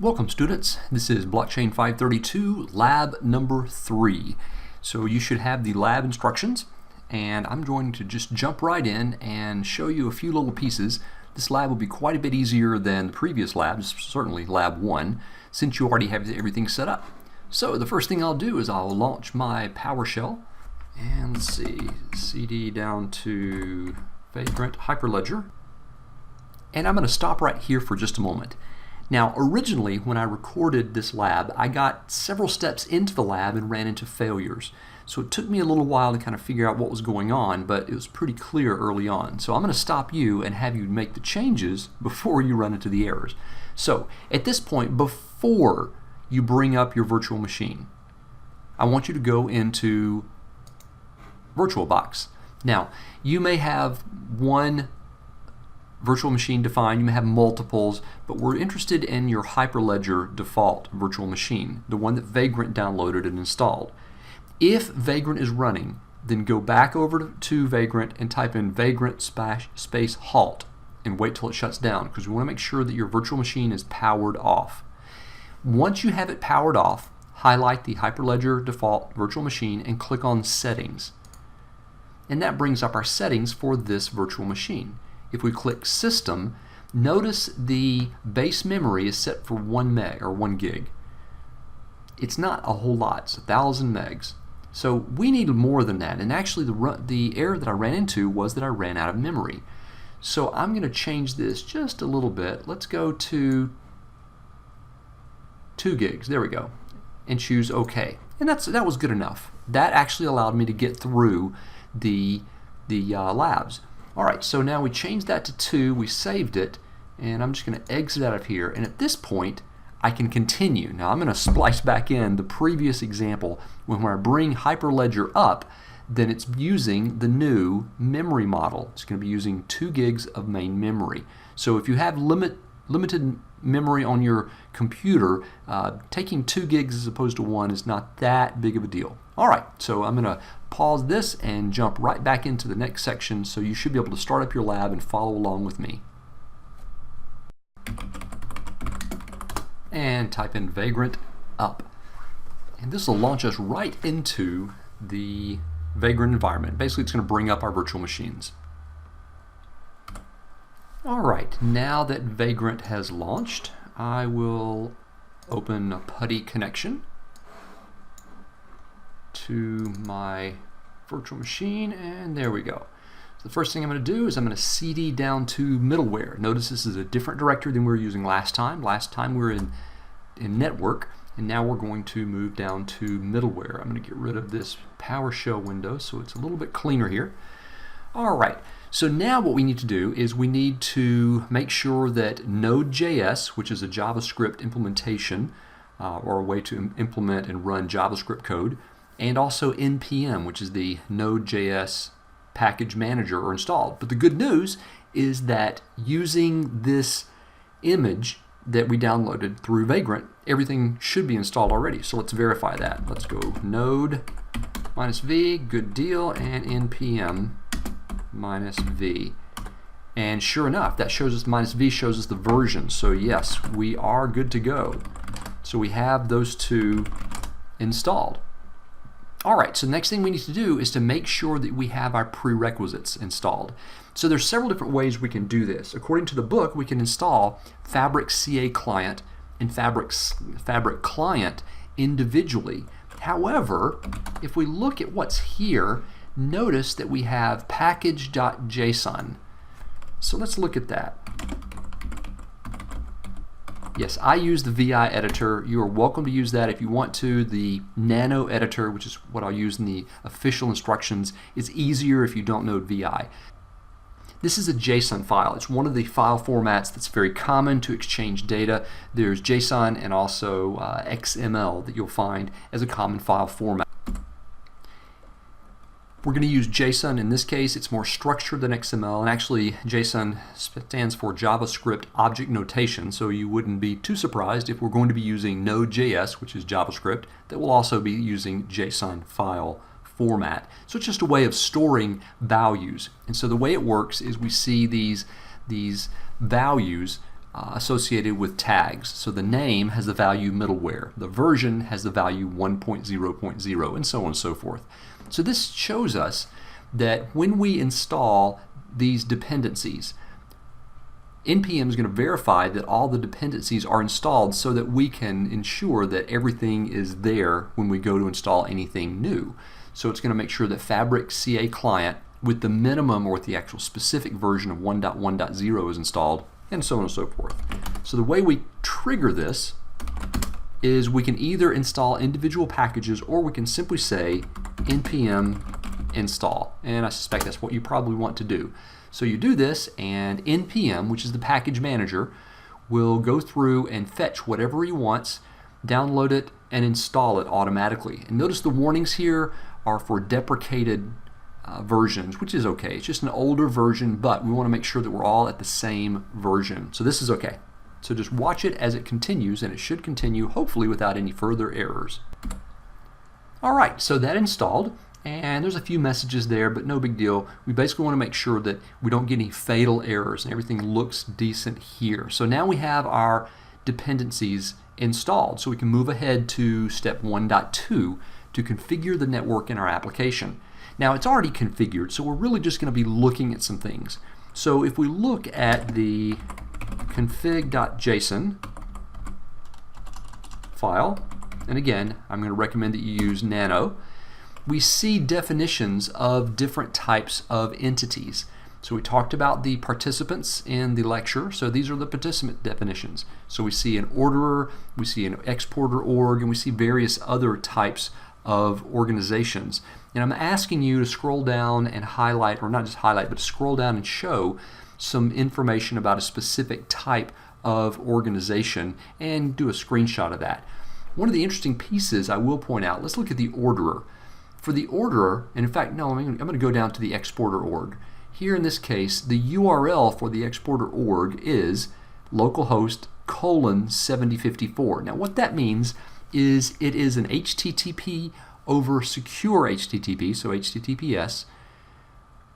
Welcome students, this is Blockchain 532 lab number 3. So you should have the lab instructions, and I'm going to just jump right in and show you a few little pieces. This lab will be quite a bit easier than the previous labs, certainly lab 1, since you already have everything set up. So the first thing I'll do is I'll launch my PowerShell, and let's see, CD down to Vagrant Hyperledger, and I'm going to stop right here for just a moment. Now, originally, when I recorded this lab, I got several steps into the lab and ran into failures. So it took me a little while to kind of figure out what was going on, but it was pretty clear early on. So I'm going to stop you and have you make the changes before you run into the errors. So at this point, before you bring up your virtual machine, I want you to go into VirtualBox. Now, you may have one virtual machine defined, you may have multiples, but we're interested in your Hyperledger default virtual machine, the one that Vagrant downloaded and installed. If Vagrant is running, then go back over to Vagrant and type in Vagrant space halt and wait till it shuts down, because we want to make sure that your virtual machine is powered off. Once you have it powered off, highlight the Hyperledger default virtual machine and click on Settings. And that brings up our settings for this virtual machine. If we click System, notice the base memory is set for 1 meg or 1 gig. It's not a whole lot, it's 1,000 megs. So we need more than that, and actually the error that I ran into was that I ran out of memory. So I'm going to change this just a little bit. Let's go to 2 gigs, there we go, and choose OK. And that was good enough. That actually allowed me to get through the labs. Alright, so now we changed that to 2, we saved it, and I'm just going to exit out of here, and at this point I can continue. Now I'm going to splice back in the previous example. When I bring Hyperledger up, then it's using the new memory model. It's going to be using 2 gigs of main memory. So if you have limited memory on your computer, taking 2 gigs as opposed to 1 is not that big of a deal. Alright, so I'm going to pause this and jump right back into the next section, so you should be able to start up your lab and follow along with me. And type in Vagrant up. And this will launch us right into the Vagrant environment. Basically, it's going to bring up our virtual machines. Alright, now that Vagrant has launched, I will open a PuTTY connection to my virtual machine, and there we go. So the first thing I'm going to do is I'm going to CD down to middleware. Notice this is a different directory than we were using last time. Last time we were in network, and now we're going to move down to middleware. I'm going to get rid of this PowerShell window so it's a little bit cleaner here. Alright, so now what we need to do is we need to make sure that Node.js, which is a JavaScript implementation or a way to implement and run JavaScript code, and also NPM, which is the Node.js package manager, are installed. But the good news is that using this image that we downloaded through Vagrant, everything should be installed already. So let's verify that. Let's go node -v, good deal, and npm -v. And sure enough, that shows us -v shows us the version. So yes, we are good to go. So we have those two installed. Alright, so the next thing we need to do is to make sure that we have our prerequisites installed. So there's several different ways we can do this. According to the book, we can install Fabric CA Client and Fabric Client individually. However, if we look at what's here, notice that we have package.json. So let's look at that. Yes, I use the VI editor. You are welcome to use that if you want to. The Nano editor, which is what I'll use in the official instructions, is easier if you don't know VI. This is a JSON file. It's one of the file formats that's very common to exchange data. There's JSON and also XML that you'll find as a common file format. We're going to use JSON in this case. It's more structured than XML, and actually JSON stands for JavaScript Object Notation, so you wouldn't be too surprised if we're going to be using Node.js, which is JavaScript, that will also be using JSON file format. So it's just a way of storing values. And so the way it works is we see these values associated with tags. So the name has the value middleware, the version has the value 1.0.0, and so on and so forth. So this shows us that when we install these dependencies, NPM is going to verify that all the dependencies are installed so that we can ensure that everything is there when we go to install anything new. So it's going to make sure that Fabric CA Client with the minimum or with the actual specific version of 1.1.0 is installed, and so on and so forth. So the way we trigger this is we can either install individual packages or we can simply say npm install, and I suspect that's what you probably want to do. So you do this, and npm, which is the package manager, will go through and fetch whatever he wants, download it, and install it automatically. And notice the warnings here are for deprecated versions, which is okay. It's just an older version, but we want to make sure that we're all at the same version. So this is okay. So just watch it as it continues, and it should continue hopefully without any further errors. Alright, so that installed, and there's a few messages there, but no big deal. We basically want to make sure that we don't get any fatal errors and everything looks decent here. So now we have our dependencies installed, so we can move ahead to step 1.2 to configure the network in our application. Now it's already configured, so we're really just going to be looking at some things. So if we look at the config.json file, and again, I'm going to recommend that you use Nano, we see definitions of different types of entities. So we talked about the participants in the lecture, so these are the participant definitions. So we see an orderer, we see an exporter org, and we see various other types of organizations. And I'm asking you to scroll down and highlight, or not just highlight, but scroll down and show some information about a specific type of organization and do a screenshot of that. One of the interesting pieces I will point out, let's look at the orderer. For the orderer, and in fact, no, I'm going to go down to the exporter org. Here in this case, the URL for the exporter org is localhost :7054. Now what that means is it is an HTTP over secure HTTP, so HTTPS,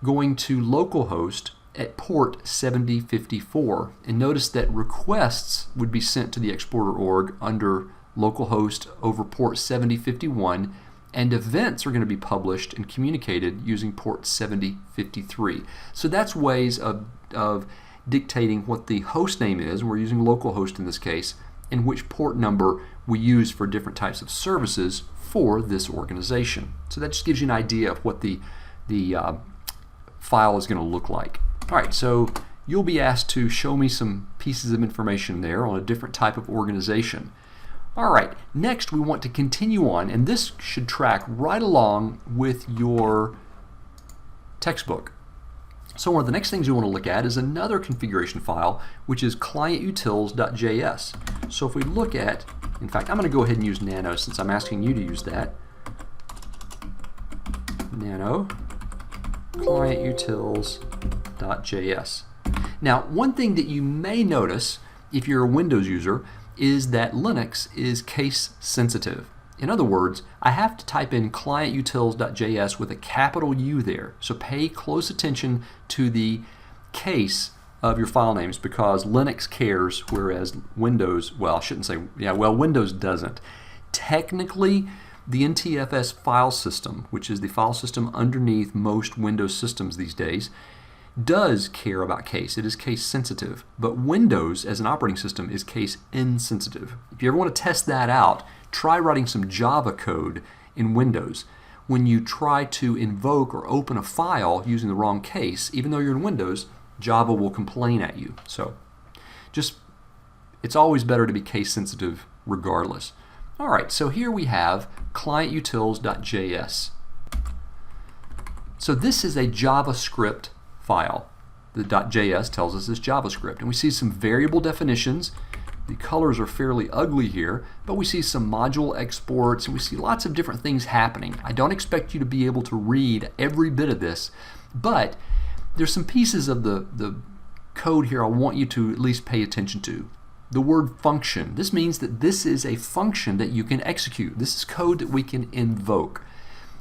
going to localhost at port 7054. And notice that requests would be sent to the exporter org under localhost over port 7051, and events are going to be published and communicated using port 7053. So that's ways of dictating what the host name is, and we're using localhost in this case, and which port number we use for different types of services for this organization. So that just gives you an idea of what the file is going to look like. Alright, so you'll be asked to show me some pieces of information there on a different type of organization. Alright, next we want to continue on, and this should track right along with your textbook. So one of the next things you want to look at is another configuration file, which is clientutils.js. So if we look at, in fact, I'm going to go ahead and use Nano since I'm asking you to use that. Nano clientutils.js. Now, one thing that you may notice if you're a Windows user is that Linux is case sensitive. In other words, I have to type in clientutils.js with a capital U there. So pay close attention to the case of your file names because Linux cares, whereas Windows, well, I shouldn't say, yeah, well, Windows doesn't. Technically, the NTFS file system, which is the file system underneath most Windows systems these days, does care about case. It is case sensitive, but Windows as an operating system is case insensitive. If you ever want to test that out, try writing some Java code in Windows. When you try to invoke or open a file using the wrong case, even though you're in Windows, Java will complain at you. So it's always better to be case sensitive regardless. Alright, so here we have clientutils.js. So this is a JavaScript file. The .js tells us it's JavaScript, and we see some variable definitions. The colors are fairly ugly here, but we see some module exports, and we see lots of different things happening. I don't expect you to be able to read every bit of this, but there's some pieces of the code here I want you to at least pay attention to. The word function. This means that this is a function that you can execute. This is code that we can invoke.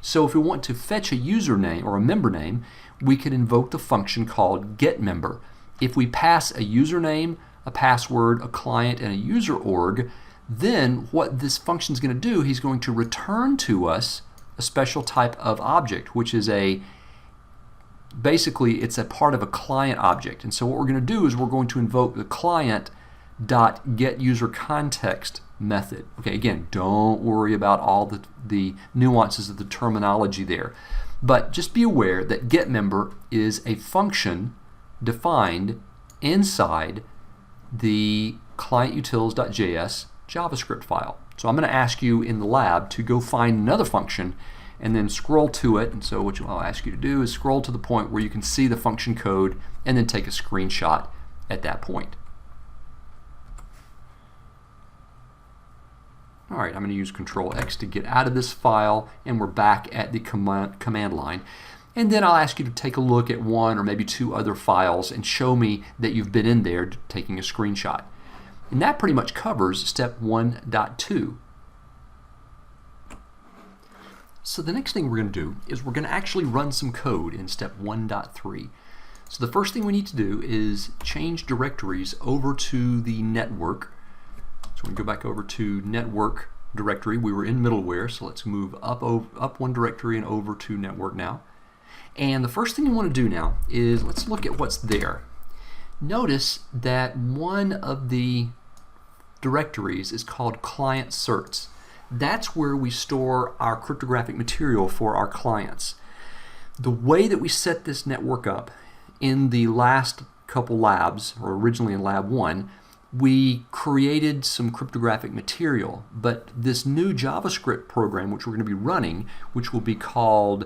So if we want to fetch a username or a member name, we can invoke the function called getMember. If we pass a username, a password, a client, and a user org, then what this function is going to do, he's going to return to us a special type of object, which is basically it's a part of a client object. And so what we're going to do is we're going to invoke the client.getUserContext method. Okay, again, don't worry about all the nuances of the terminology there. But just be aware that getMember is a function defined inside the clientutils.js JavaScript file. So I'm going to ask you in the lab to go find another function and then scroll to it. And so what I'll ask you to do is scroll to the point where you can see the function code and then take a screenshot at that point. All right, I'm going to use Control X to get out of this file, and we're back at the command line. And then I'll ask you to take a look at one or maybe two other files and show me that you've been in there taking a screenshot. And that pretty much covers step 1.2. So the next thing we're going to do is we're going to actually run some code in step 1.3. So the first thing we need to do is change directories over to the network. So we go back over to network directory. We were in middleware, so let's move up one directory and over to network now. And the first thing you want to do now is let's look at what's there. Notice that one of the directories is called client certs. That's where we store our cryptographic material for our clients. The way that we set this network up in the last couple labs, or originally in lab 1, we created some cryptographic material, but this new JavaScript program which we're going to be running, which will be called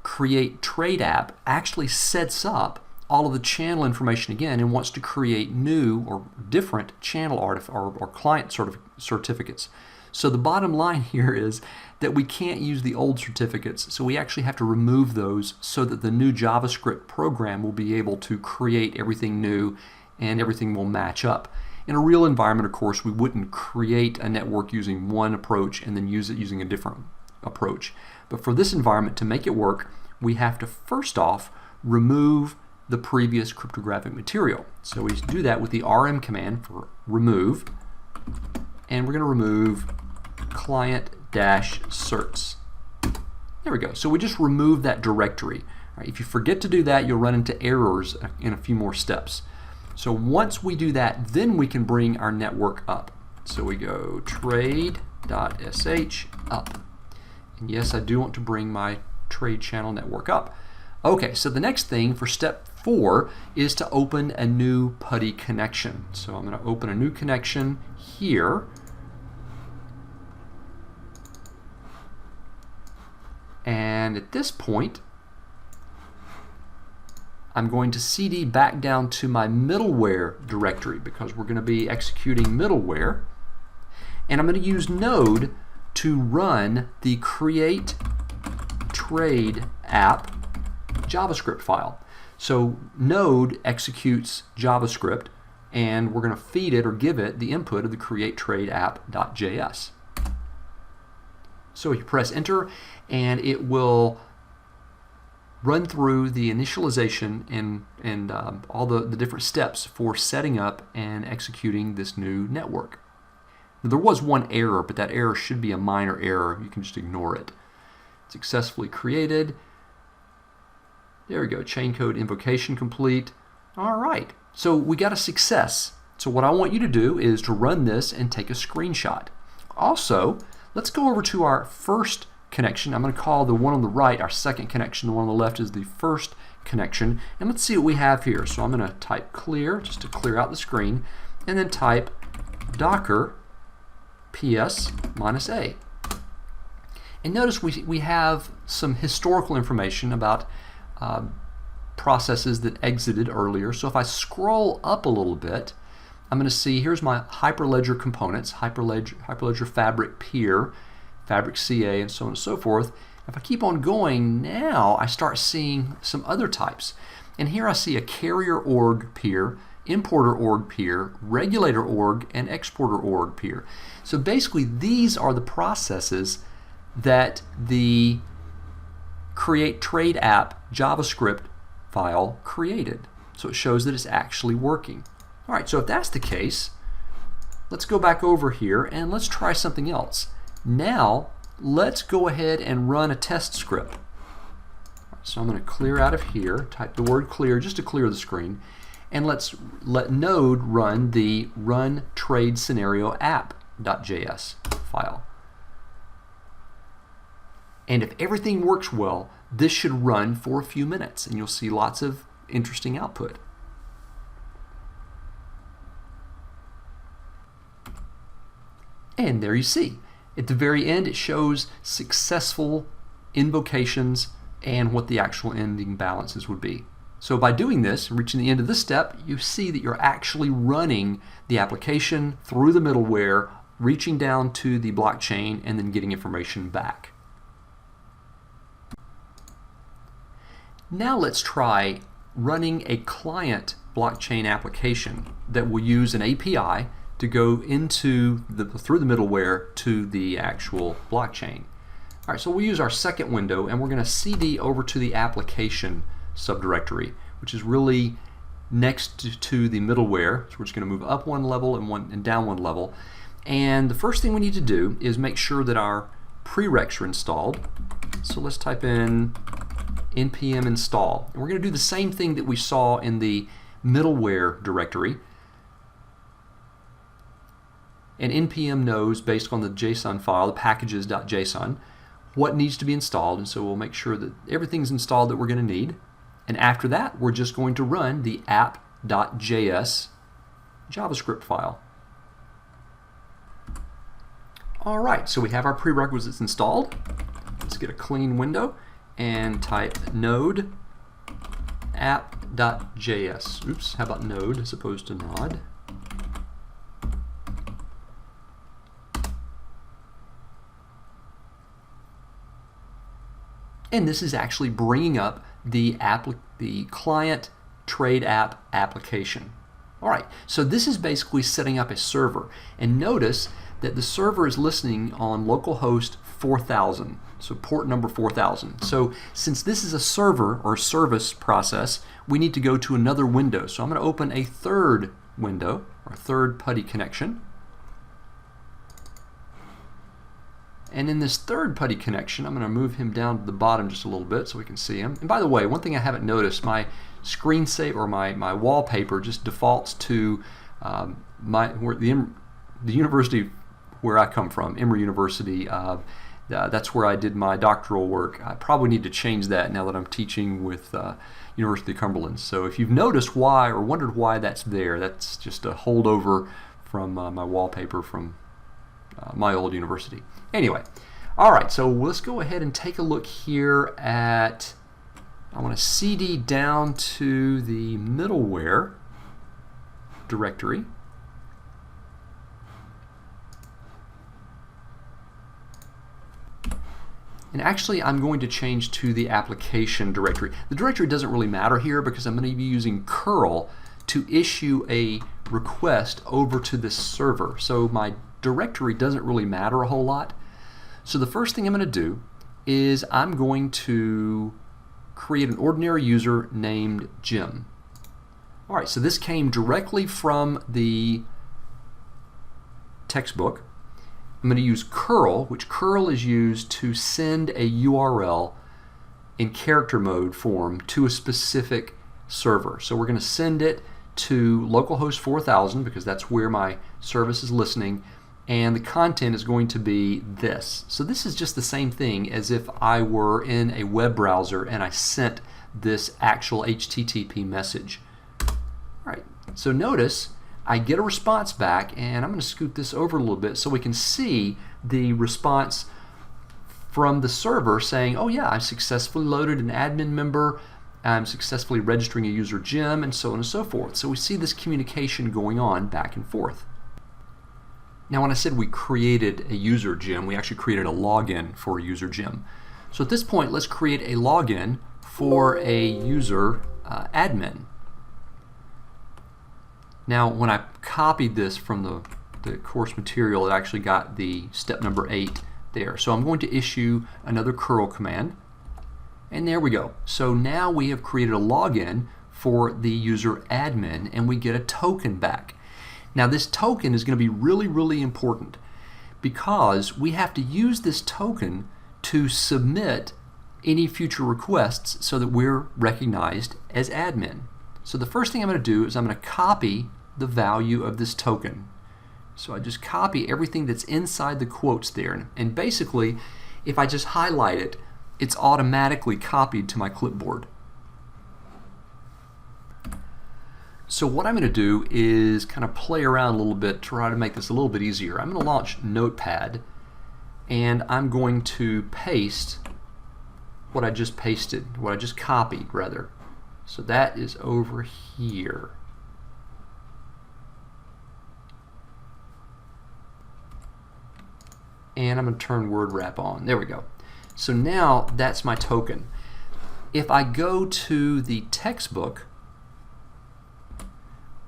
Create Trade App, actually sets up all of the channel information again and wants to create new or different channel or client certificates. So the bottom line here is that we can't use the old certificates, so we actually have to remove those so that the new JavaScript program will be able to create everything new and everything will match up. In a real environment, of course, we wouldn't create a network using one approach and then use it using a different approach. But for this environment, to make it work, we have to first off remove the previous cryptographic material. So we do that with the rm command for remove, and we're going to remove client-certs. There we go. So we just remove that directory. Right, if you forget to do that, you'll run into errors in a few more steps. So once we do that, then we can bring our network up. So we go trade.sh up. And yes, I do want to bring my trade channel network up. Okay, so the next thing for step 4 is to open a new PuTTY connection. So I'm going to open a new connection here. And at this point, I'm going to cd back down to my middleware directory because we're going to be executing middleware. And I'm going to use Node to run the create trade app JavaScript file. So Node executes JavaScript, and we're going to feed it or give it the input of the create trade app.js. So you press enter, and it will run through the initialization and all the different steps for setting up and executing this new network. Now, there was one error, but that error should be a minor error. You can just ignore it. Successfully created. There we go. Chain code invocation complete. All right. So we got a success. So what I want you to do is to run this and take a screenshot. Also, let's go over to our first connection. I'm going to call the one on the right our second connection. The one on the left is the first connection. And let's see what we have here. So I'm going to type clear just to clear out the screen, and then type docker ps-a. And notice we have some historical information about processes that exited earlier. So if I scroll up a little bit, I'm going to see here's my Hyperledger components, Hyperledger Fabric Peer, Fabric CA, and so on and so forth. If I keep on going, now I start seeing some other types. And here I see a carrier org peer, importer org peer, regulator org, and exporter org peer. So basically these are the processes that the create trade app JavaScript file created. So it shows that it's actually working. All right, so if that's the case, let's go back over here and let's try something else. Now, let's go ahead and run a test script. So I'm going to clear out of here, type the word clear just to clear the screen, and let's let Node run the run trade scenario app.js file. And if everything works well, this should run for a few minutes and you'll see lots of interesting output. And there you see. At the very end, it shows successful invocations and what the actual ending balances would be. So by doing this, reaching the end of this step, you see that you're actually running the application through the middleware, reaching down to the blockchain, and then getting information back. Now let's try running a client blockchain application that will use an API to go into through the middleware to the actual blockchain. All right, so we'll use our second window and we're going to CD over to the application subdirectory, which is really next to the middleware. So we're just going to move up one level and down one level. And the first thing we need to do is make sure that our prereqs are installed. So let's type in npm install. And we're going to do the same thing that we saw in the middleware directory. And npm knows, based on the JSON file, the packages.json, what needs to be installed. And so we'll make sure that everything's installed that we're going to need. And after that, we're just going to run the app.js JavaScript file. All right, so we have our prerequisites installed. Let's get a clean window and type node app.js. Oops, how about node as opposed to nod? And this is actually bringing up the client trade app application. All right, so this is basically setting up a server. And notice that the server is listening on localhost 4000, so port number 4000. So since this is a server or service process, we need to go to another window. So I'm going to open a third window, or third PuTTY connection. And in this third PuTTY connection, I'm going to move him down to the bottom just a little bit so we can see him. And by the way, one thing I haven't noticed, my screensaver or my wallpaper just defaults to the university where I come from, Emory University. That's where I did my doctoral work. I probably need to change that now that I'm teaching with University of Cumberland. So if you've noticed why or wondered why that's there, that's just a holdover from my wallpaper from my old university. Anyway, all right, so let's go ahead and take a look here at, I want to CD down to the middleware directory. And actually, I'm going to change to the application directory. The directory doesn't really matter here because I'm going to be using curl to issue a request over to this server. So my directory doesn't really matter a whole lot. So the first thing I'm going to do is I'm going to create an ordinary user named Jim. All right, so this came directly from the textbook. I'm going to use curl, which curl is used to send a URL in character mode form to a specific server. So we're going to send it to localhost 4000 because that's where my service is listening, and the content is going to be this. So this is just the same thing as if I were in a web browser and I sent this actual HTTP message. All right, so notice I get a response back, and I'm going to scoot this over a little bit so we can see the response from the server saying, oh yeah, I successfully loaded an admin member, I'm successfully registering a user Jim, and so on and so forth. So we see this communication going on back and forth. Now when I said we created a user Jim, we actually created a login for a user Jim. So at this point, let's create a login for a user admin. Now when I copied this from the course material, it actually got the step number 8 there. So I'm going to issue another curl command, and there we go. So now we have created a login for the user admin, and we get a token back. Now this token is going to be really, really important because we have to use this token to submit any future requests so that we're recognized as admin. So the first thing I'm going to do is I'm going to copy the value of this token. So I just copy everything that's inside the quotes there, and basically if I just highlight it, it's automatically copied to my clipboard. So what I'm going to do is kind of play around a little bit to try to make this a little bit easier. I'm going to launch Notepad, and I'm going to paste what I just pasted, what I just copied rather. So that is over here. And I'm going to turn word wrap on. There we go. So now that's my token. If I go to the textbook,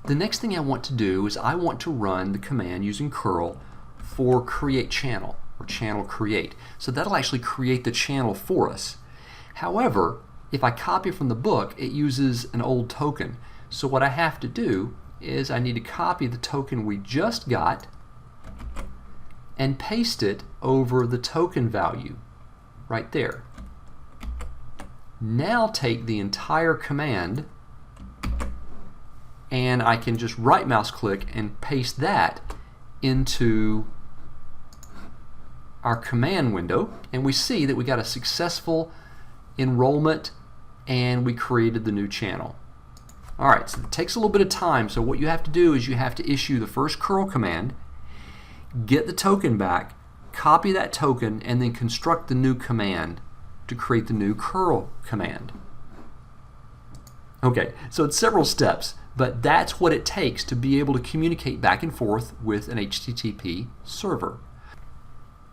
the next thing I want to do is I want to run the command using curl for create channel, or channel create. So that'll actually create the channel for us. However, if I copy from the book, it uses an old token. So what I have to do is I need to copy the token we just got and paste it over the token value right there. Now take the entire command and I can just right mouse click and paste that into our command window, and we see that we got a successful enrollment and we created the new channel. Alright, so it takes a little bit of time, so what you have to do is you have to issue the first curl command, get the token back, copy that token, and then construct the new command to create the new curl command. Okay, so it's several steps, but that's what it takes to be able to communicate back and forth with an HTTP server.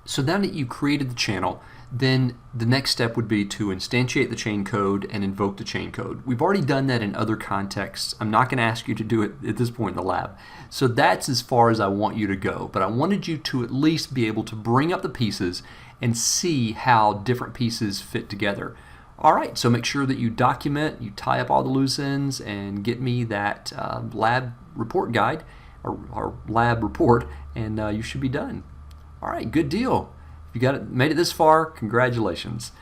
So now that you created the channel, then the next step would be to instantiate the chain code and invoke the chain code. We've already done that in other contexts. I'm not going to ask you to do it at this point in the lab. So that's as far as I want you to go, but I wanted you to at least be able to bring up the pieces and see how different pieces fit together. Alright, so make sure that you document, you tie up all the loose ends, and get me that lab report guide, or lab report, and you should be done. Alright, good deal. If you made it this far, congratulations.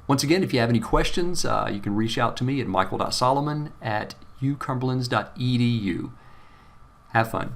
Once again, if you have any questions, you can reach out to me at michael.solomon@ucumberlands.edu. Have fun.